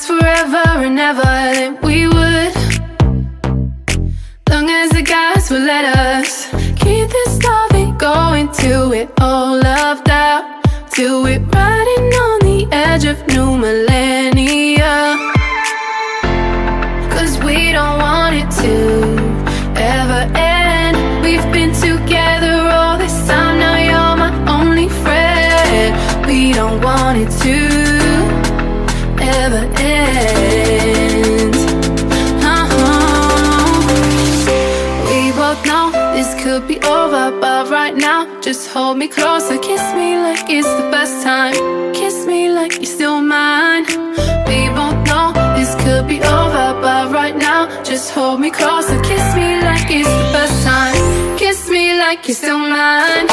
last forever and ever, then we would. Long as the guys will let us keep this loving going till we're all loved out, till we're riding on the edge of new millennia. Cause we don't want it to ever end. We've been together all this time, now you're my only friend. We don't want it to ever end. We both know this could be over, but right now just hold me closer. Kiss me like it's the best time. Kiss me like you're still mine. We both know this could be over, but right now just hold me closer. Kiss me like it's the best time. Kiss me like you're still mine.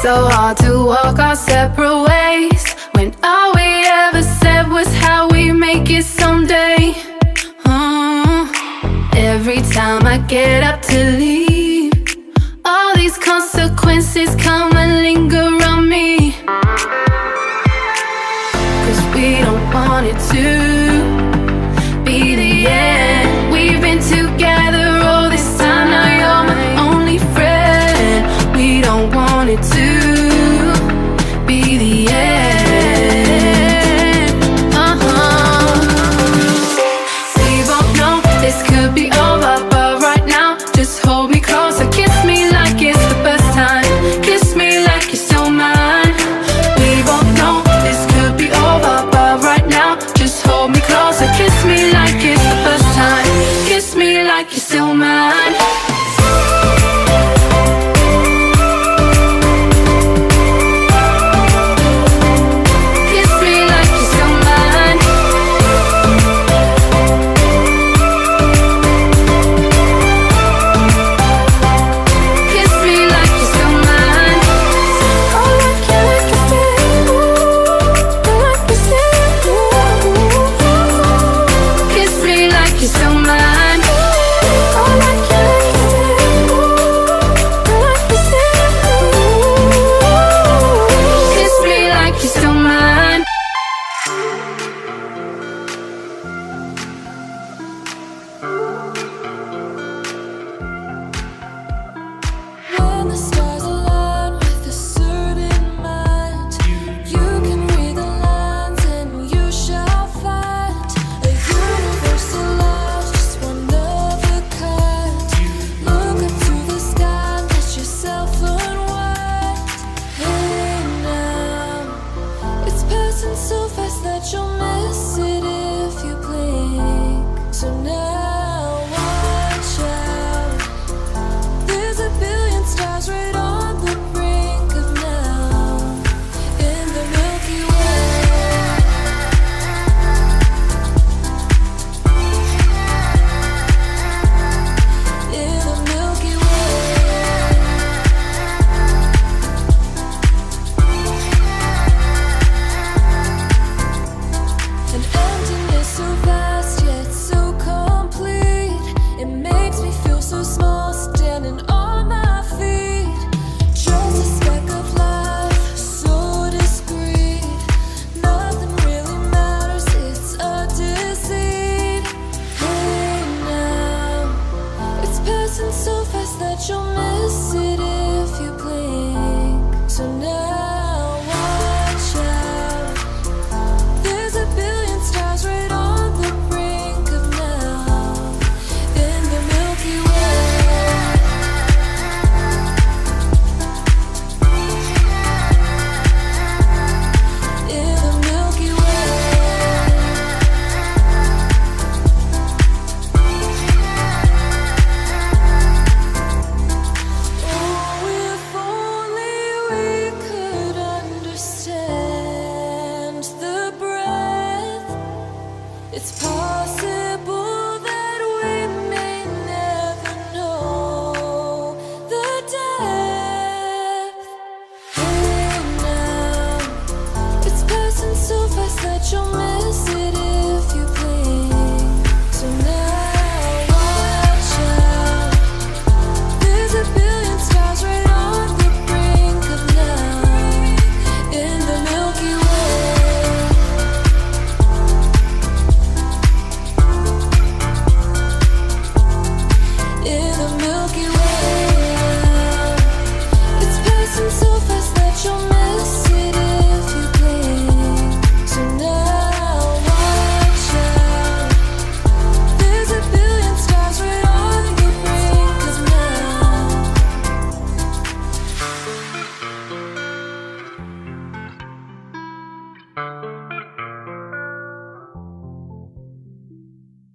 So hard to walk our separate ways when all we ever said was how we make it someday. Every time I get up to leave, all these consequences come and linger on me. Cause we don't want it to